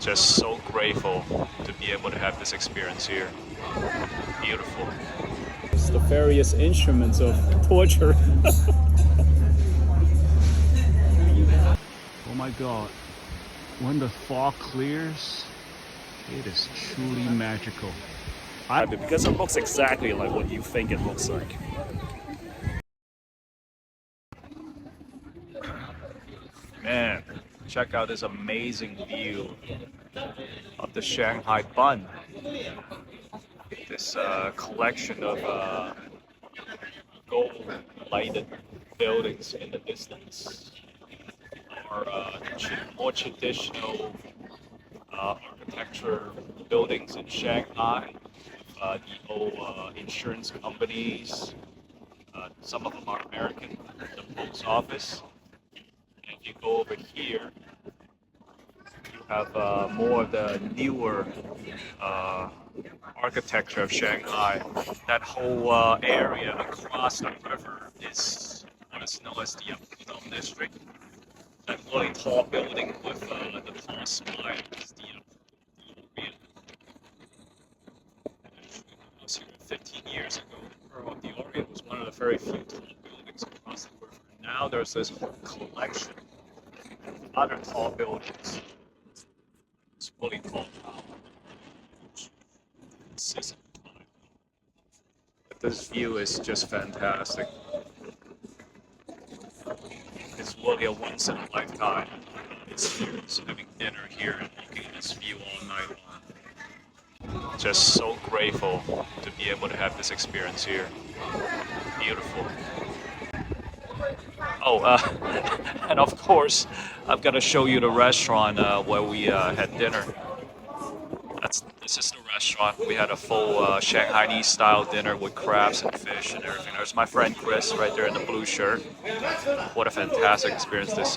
Just so grateful to be able to have this experience here. Beautiful. It's the various instruments of torture. Oh my god, when the fog clears, it is truly magical. Because it looks exactly like what you think it looks like. Man, check out this amazing view of the Shanghai bund. This collection of gold-lighted buildings in the distance are more traditional architecture buildings in Shanghai. The old insurance companies. Some of them are American. The post office. And if you go over here, you have more of the newer architecture of Shanghai. That whole area across the river is what is known as the Bund district. That really tall building with the tall spire is the area. I was here 15 years ago. The Orient was one of the very few tall buildings across the river. Now there's this whole collection of other tall buildings. It's really tall tower. This view is just fantastic. It's really a once in a lifetime experience having dinner here and looking at this view all night long. Just so grateful to be able to have this experience here. Beautiful. Oh, and of course, I've got to show you the restaurant where we had dinner. This is the restaurant. We had a full Shanghainese style dinner with crabs and fish and everything. There's my friend Chris right there in the blue shirt. What a fantastic experience this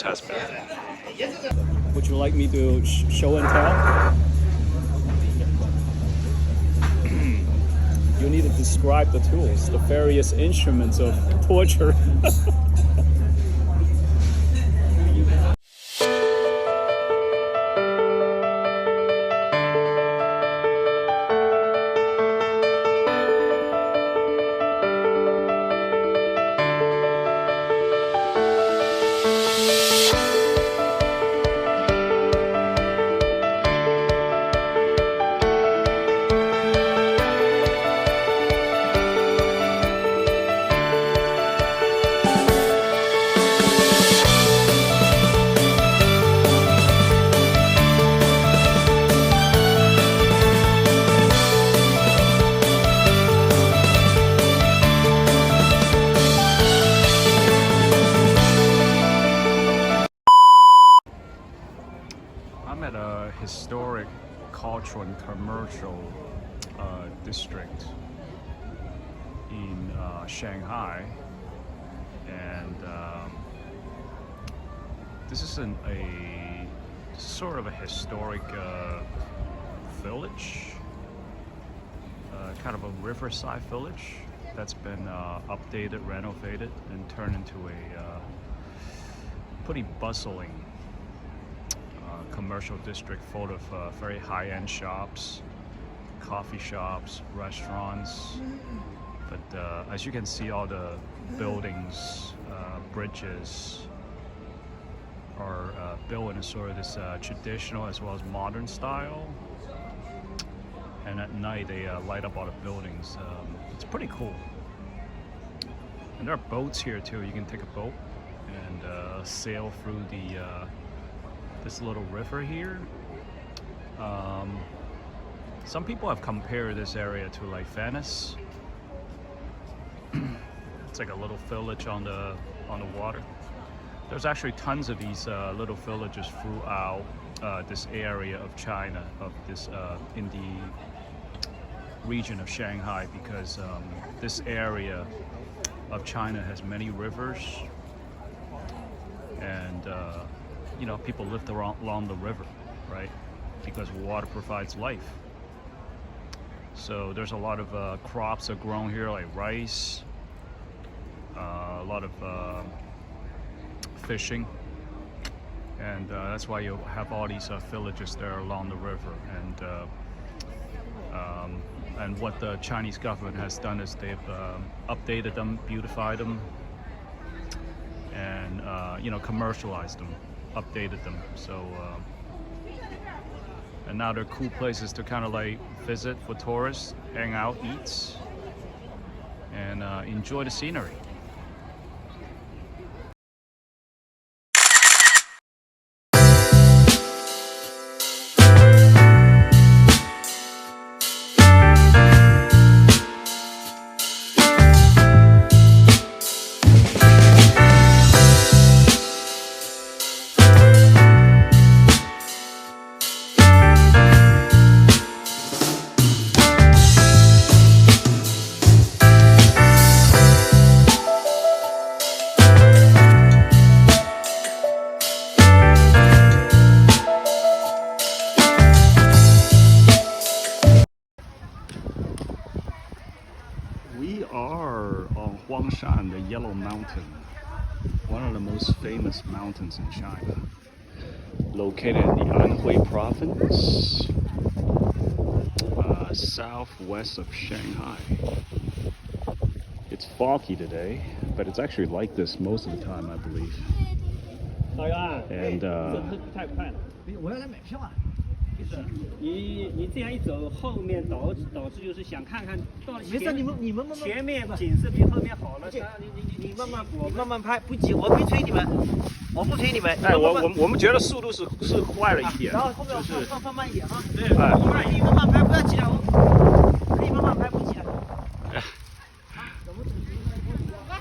has been. Would you like me to show and tell? You need to describe the tools, the various instruments of torture. I'm at a historic, cultural and commercial district in Shanghai, and this is a sort of a historic village, kind of a riverside village that's been updated, renovated, and turned into a pretty bustling commercial district full of very high-end shops, coffee shops, restaurants. But as you can see, all the buildings, bridges are built in a sort of this traditional as well as modern style. And at night they light up all the buildings. It's pretty cool. And there are boats here too. You can take a boat and sail through this little river here. Some people have compared this area to like Venice. It's like a little village on the water. There's actually tons of these little villages throughout this area of China, of this in the region of Shanghai, because this area of China has many rivers, and you know, people live along the river, right? Because water provides life. So there's a lot of crops that are grown here, like rice, a lot of fishing, and that's why you have all these villages there along the river. And what the Chinese government has done is they've updated them, beautified them, and commercialized them, updated them. So and now they're cool places to kind of like visit for tourists, hang out, eat, and enjoy the scenery. We are on Huangshan, the Yellow Mountain, one of the most famous mountains in China, located in the Anhui province, southwest of Shanghai. It's foggy today, but it's actually like this most of the time, I believe. And 你这样一走，后面导致就是想看看到没事，你们慢慢前面景色比后面好了。你慢慢拍，不急，我没催你们，我不催你们。哎，我们觉得速度是快了一点，然后后面放慢一点啊。对，哎，你慢慢拍，不要急啊，可以慢慢拍，不急啊。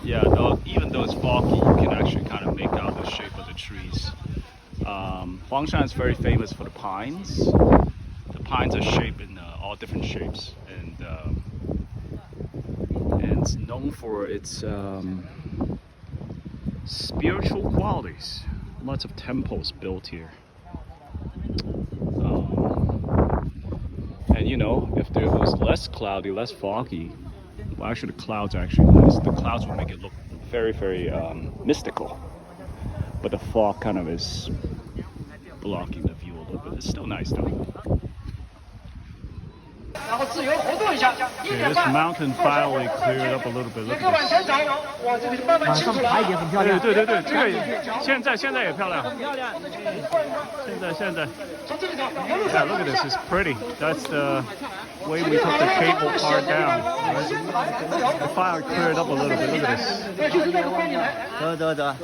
Yeah, even though it's foggy, you can actually kind of make out the shape of the trees. Huangshan is very famous for the pines. The pines are shaped in all different shapes, and it's known for its spiritual qualities. Lots of temples built here. And if there was less cloudy, less foggy, well, actually the clouds are actually nice. The clouds will make it look very, very mystical. But the fog kind of is blocking the view a little bit. It's still nice though. Okay, this mountain finally cleared up a little bit. Look at this. 对，这个现在也漂亮。现在。Yeah, look at this. It's pretty. That's the way we took the cable car down. The fire cleared up a little bit. Look at this. 得，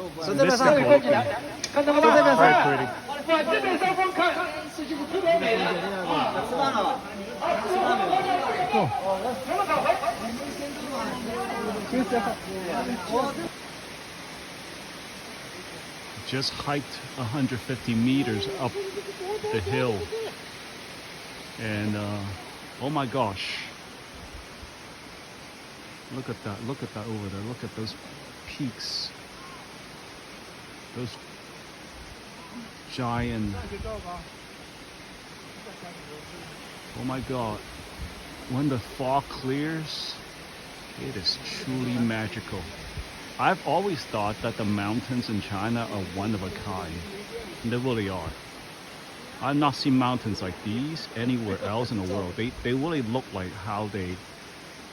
Mystical looking. Very pretty. Just hiked 150 meters up the hill, and oh my gosh, look at that over there. Look at those peaks, those giant, oh my god, when the fog clears, it is truly magical. I've always thought that the mountains in China are one of a kind, and they really are. I've not seen mountains like these anywhere else in the world. They really look like how they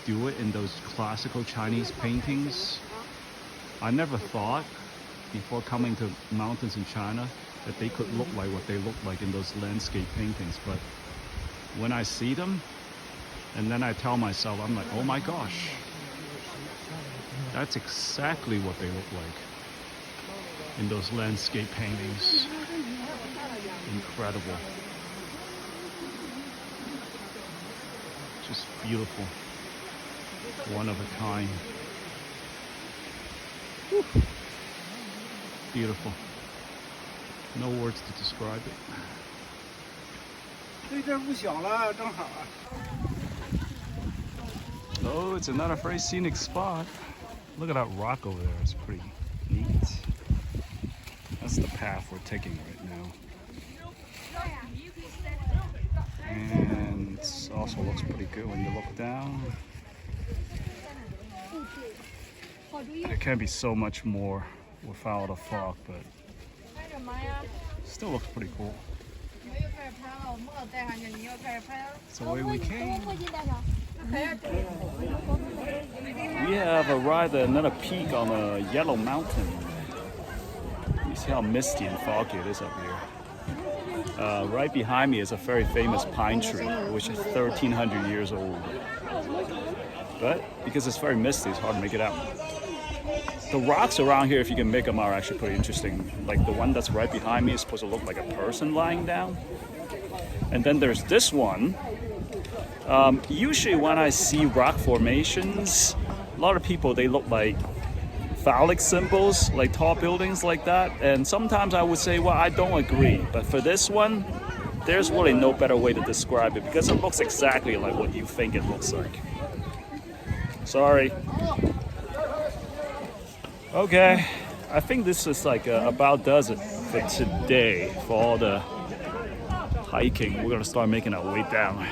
do it in those classical Chinese paintings. I never thought before coming to mountains in China that they could look like what they look like in those landscape paintings, but when I see them and then I tell myself, I'm like, oh my gosh, that's exactly what they look like in those landscape paintings. Incredible. Just beautiful. One of a kind. Whew. Beautiful. No words to describe it. Oh, it's another very scenic spot. Look at that rock over there. It's pretty neat. That's the path we're taking right now. And it also looks pretty good when you look down. There can be so much more without a fog, but Still looks pretty cool. It's the way we came. We have arrived at another peak on a yellow mountain. You see how misty and foggy it is up here. Right behind me is a very famous pine tree, which is 1,300 years old. But because it's very misty, it's hard to make it out. The rocks around here, if you can make them out, are actually pretty interesting. Like the one that's right behind me is supposed to look like a person lying down. And then there's this one. Usually when I see rock formations, a lot of people, they look like phallic symbols, like tall buildings like that. And sometimes I would say, well, I don't agree. But for this one, there's really no better way to describe it because it looks exactly like what you think it looks like. Sorry. Okay, I think this is like about does it for today for all the hiking. We're gonna start making our way down.